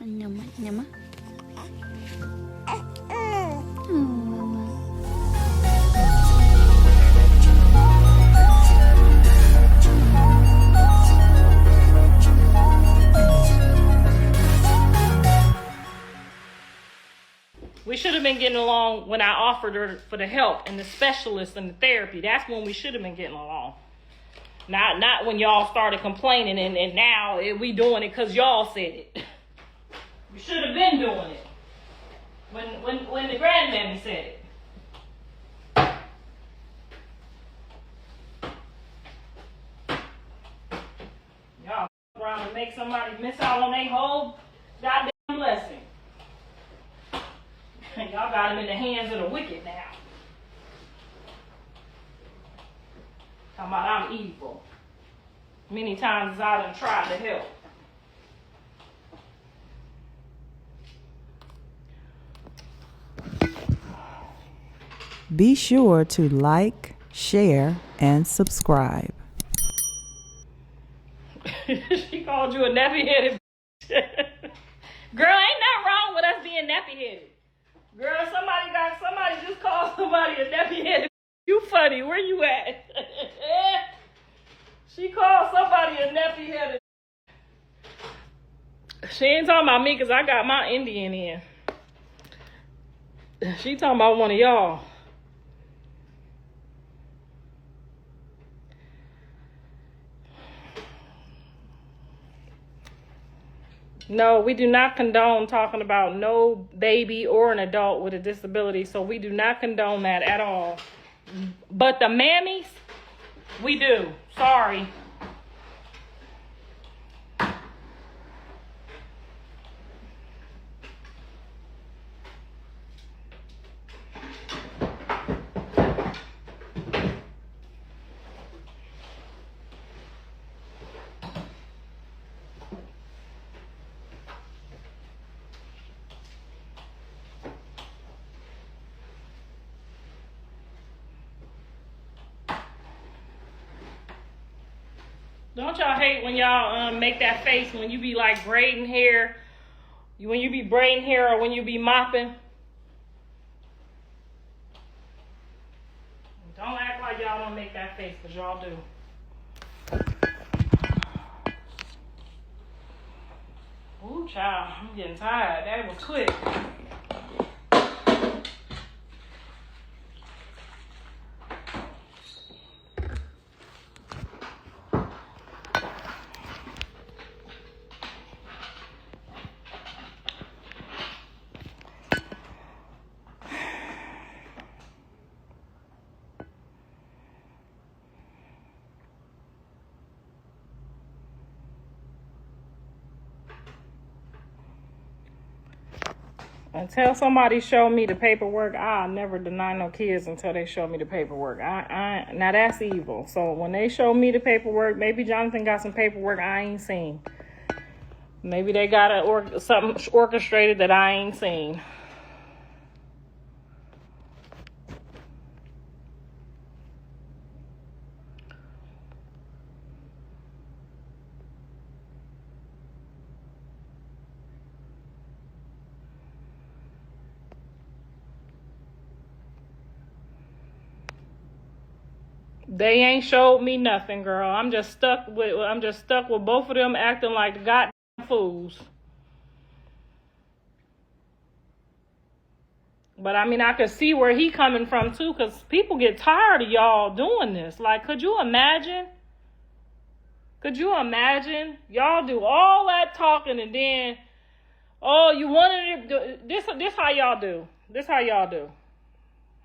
Nama. We should have been getting along when I offered her for the help and the specialist and the therapy. That's when we should have been getting along. Not when y'all started complaining and now we doing it because y'all said it. We should have been doing it when the grandmammy said it. Y'all around and make somebody miss out on their whole goddamn blessing. Y'all got him in the hands of the wicked now. Talking about I'm evil. Many times I done tried to help. Be sure to like, share, and subscribe. She called you a nappy-headed Girl, ain't nothing wrong with us being nappy-headed. Girl, somebody just called somebody a nappy-headed. You funny. Where you at? She called somebody a nappy-headed. She ain't talking about me because I got my Indian in. She talking about one of y'all. No, we do not condone talking about no baby or an adult with a disability, so we do not condone that at all. But the mammies, we do. Sorry. Don't y'all hate when y'all make that face when you be like braiding hair? When you be braiding hair or when you be mopping? Don't act like y'all don't make that face, because y'all do. Ooh, child, I'm getting tired. That was quick. Until somebody show me the paperwork, I'll never deny no kids until they show me the paperwork. Now that's evil. So when they show me the paperwork, maybe Jonathan got some paperwork I ain't seen. Maybe they got something orchestrated that I ain't seen. They ain't showed me nothing, girl. I'm just stuck with both of them acting like the goddamn fools. But I mean, I could see where he coming from too, because people get tired of y'all doing this. Like, could you imagine? Could you imagine? Y'all do all that talking and then, oh, you wanted to do this how y'all do. This how y'all do.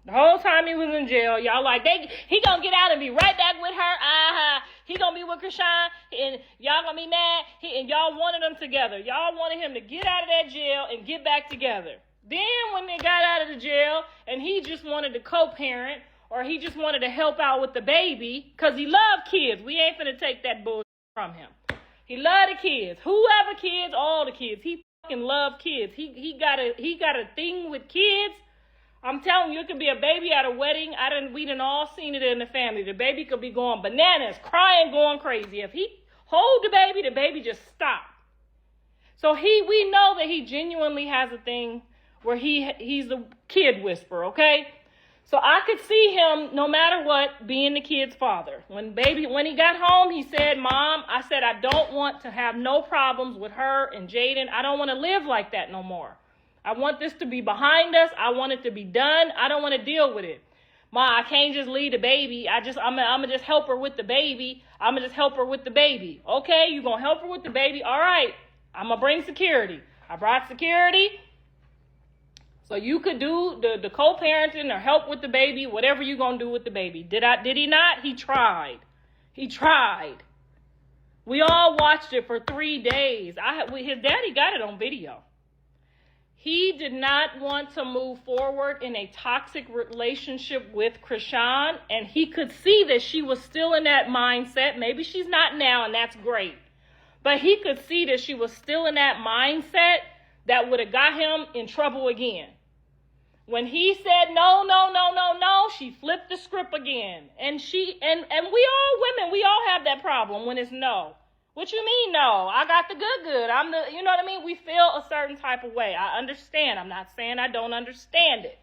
The whole time he was in jail, y'all like, he gonna get out and be right back with her. He gonna be with Chrisean, and y'all gonna be mad. And y'all wanted them together. Y'all wanted him to get out of that jail and get back together. Then when they got out of the jail, and he just wanted to co-parent, or he just wanted to help out with the baby, because he loved kids. We ain't finna take that bullshit from him. He loved the kids. Whoever kids, all the kids. He fucking loved kids. He got a thing with kids. I'm telling you, it could be a baby at a wedding. We done all seen it in the family. The baby could be going bananas, crying, going crazy. If he hold the baby just stop. So we know that he genuinely has a thing where he's a kid whisperer, okay? So I could see him, no matter what, being the kid's father. When he got home, he said, Mom, I said, I don't want to have no problems with her and Jaden. I don't want to live like that no more. I want this to be behind us. I want it to be done. I don't want to deal with it. Ma, I can't just leave the baby. I'm gonna just help her with the baby. I'm gonna just help her with the baby. Okay, you gonna help her with the baby? All right, I'm gonna bring security. I brought security. So you could do the co-parenting or help with the baby, whatever you're going to do with the baby. Did he not? He tried. He tried. We all watched it for 3 days. His daddy got it on video. He did not want to move forward in a toxic relationship with Chrisean, and he could see that she was still in that mindset. Maybe she's not now, and that's great. But he could see that she was still in that mindset that would have got him in trouble again. When he said no, she flipped the script again. And we all women, we all have that problem when it's no. What you mean no? I got the good. You know what I mean? We feel a certain type of way. I understand. I'm not saying I don't understand it.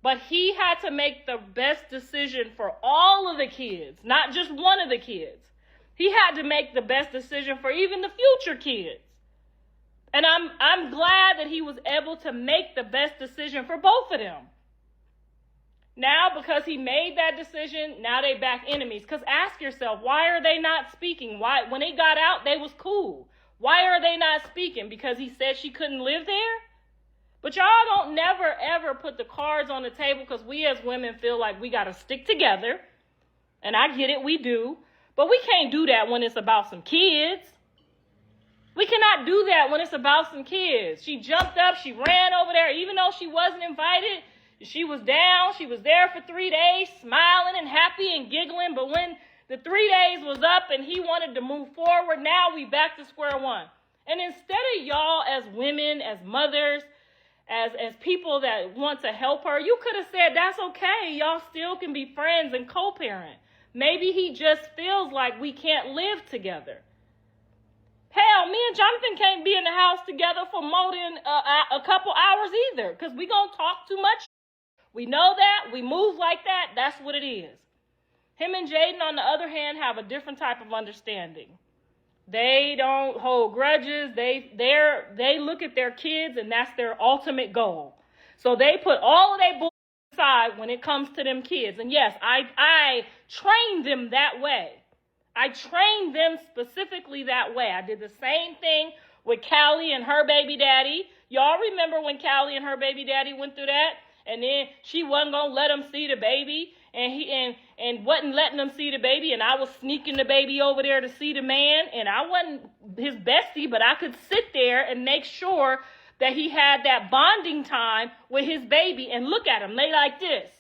But he had to make the best decision for all of the kids, not just one of the kids. He had to make the best decision for even the future kids. And I'm glad that he was able to make the best decision for both of them. Now, because he made that decision, now they back enemies. Because ask yourself, why are they not speaking? Why, when they got out, they was cool. Why are they not speaking? Because he said she couldn't live there? But y'all don't never, ever put the cards on the table because we as women feel like we got to stick together. And I get it, we do. But we can't do that when it's about some kids. We cannot do that when it's about some kids. She jumped up, she ran over there, even though she wasn't invited. She was down, she was there for 3 days, smiling and happy and giggling. But when the 3 days was up and he wanted to move forward, now we back to square one. And instead of y'all as women, as mothers, as people that want to help her, you could have said, that's okay. Y'all still can be friends and co-parent. Maybe he just feels like we can't live together. Hell, me and Jonathan can't be in the house together for more than a couple hours either, because we going to talk too much. We know that. We move like that. That's what it is. Him and Jaden, on the other hand, have a different type of understanding. They don't hold grudges. They look at their kids, and that's their ultimate goal. So they put all of their bull aside when it comes to them kids. And yes, I trained them that way. I trained them specifically that way. I did the same thing with Callie and her baby daddy. Y'all remember when Callie and her baby daddy went through that? And then she wasn't going to let him see the baby. And wasn't letting them see the baby. And I was sneaking the baby over there to see the man. And I wasn't his bestie, but I could sit there and make sure that he had that bonding time with his baby. And look at him. They like this.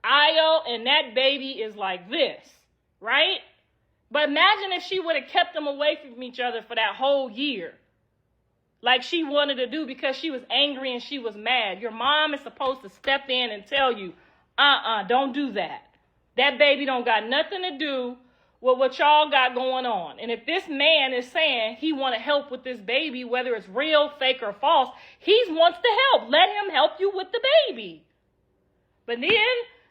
Io and that baby is like this, right? But imagine if she would have kept them away from each other for that whole year, like she wanted to do because she was angry and she was mad. Your mom is supposed to step in and tell you, don't do that. That baby don't got nothing to do with what y'all got going on. And if this man is saying he want to help with this baby, whether it's real, fake, or false, he wants to help. Let him help you with the baby. But then,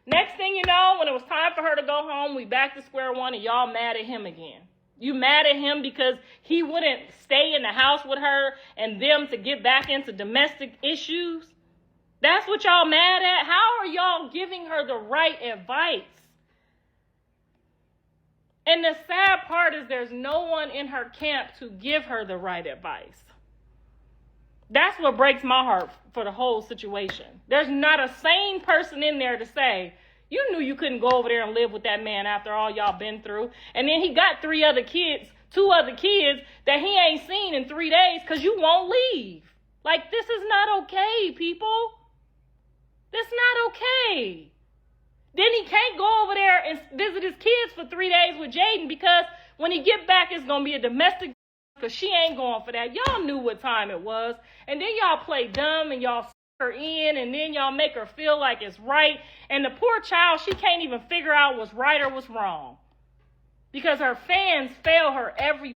next thing you know, when it was time for her to go home, we back to square one and y'all mad at him again. You mad at him because he wouldn't stay in the house with her and them to get back into domestic issues? That's what y'all mad at? How are y'all giving her the right advice? And the sad part is there's no one in her camp to give her the right advice. That's what breaks my heart for the whole situation. There's not a sane person in there to say, you knew you couldn't go over there and live with that man after all y'all been through. And then he got 2 other kids that he ain't seen in 3 days because you won't leave. Like, this is not okay, people. That's not okay. Then he can't go over there and visit his kids for 3 days with Jaden because when he get back, it's going to be a domestic because she ain't going for that. Y'all knew what time it was. And then y'all play dumb and y'all her in and then y'all make her feel like it's right. And the poor child, she can't even figure out what's right or what's wrong because her fans fail her every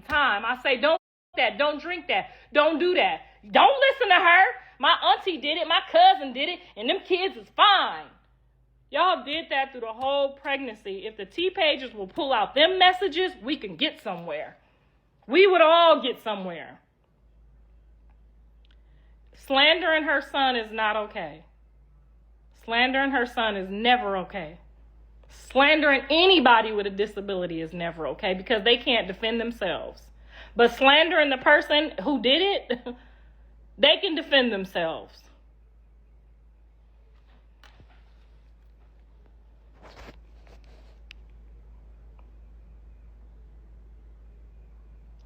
time. I say, don't that, don't drink that, don't do that. Don't listen to her. My auntie did it, my cousin did it, and them kids is fine. Y'all did that through the whole pregnancy. If the T-Pagers will pull out them messages, we can get somewhere. We would all get somewhere. Slandering her son is not okay. Slandering her son is never okay. Slandering anybody with a disability is never okay because they can't defend themselves. But slandering the person who did it, they can defend themselves.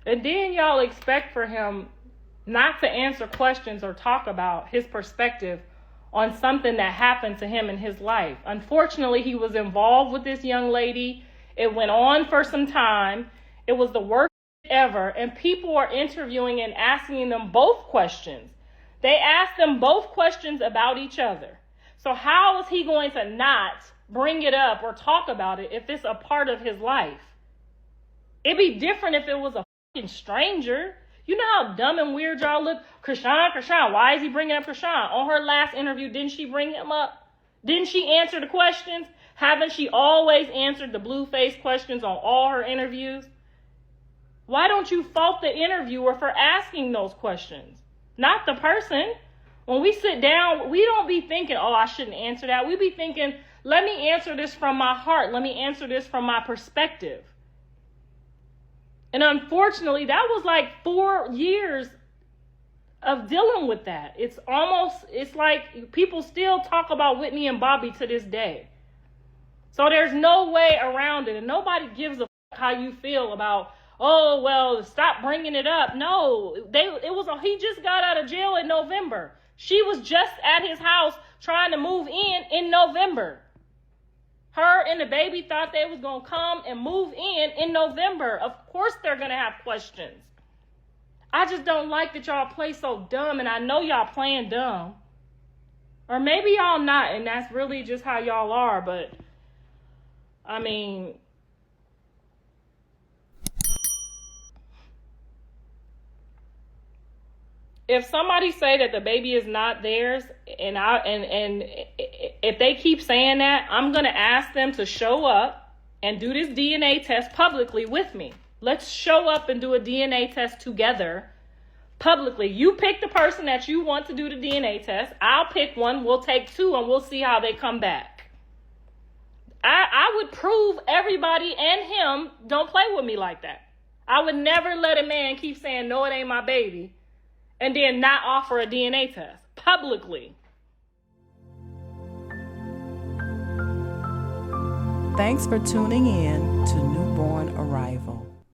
And then y'all expect for him not to answer questions or talk about his perspective on something that happened to him in his life. Unfortunately, he was involved with this young lady. It went on for some time. It was the worst ever. And people are interviewing and asking them both questions. They asked them both questions about each other. So how is he going to not bring it up or talk about it if it's a part of his life? It'd be different if it was a fucking stranger. You know how dumb and weird y'all look? Chrisean, why is he bringing up Chrisean? On her last interview, didn't she bring him up? Didn't she answer the questions? Haven't she always answered the Blueface questions on all her interviews? Why don't you fault the interviewer for asking those questions? Not the person. When we sit down, we don't be thinking, oh, I shouldn't answer that. We be thinking, let me answer this from my heart. Let me answer this from my perspective. And unfortunately, that was like 4 years of dealing with that. It's like people still talk about Whitney and Bobby to this day. So there's no way around it. And nobody gives a fuck how you feel about, oh, well, stop bringing it up. No, he just got out of jail in November. She was just at his house trying to move in November. Her and the baby thought they was going to come and move in November. Of course they're going to have questions. I just don't like that y'all play so dumb, and I know y'all playing dumb. Or maybe y'all not, and that's really just how y'all are, but, I mean, if somebody say that the baby is not theirs, and if they keep saying that, I'm going to ask them to show up and do this DNA test publicly with me. Let's show up and do a DNA test together publicly. You pick the person that you want to do the DNA test. I'll pick one. We'll take two and we'll see how they come back. I would prove everybody and him don't play with me like that. I would never let a man keep saying, no, it ain't my baby, and then not offer a DNA test publicly. Thanks for tuning in to Newborn Arrival.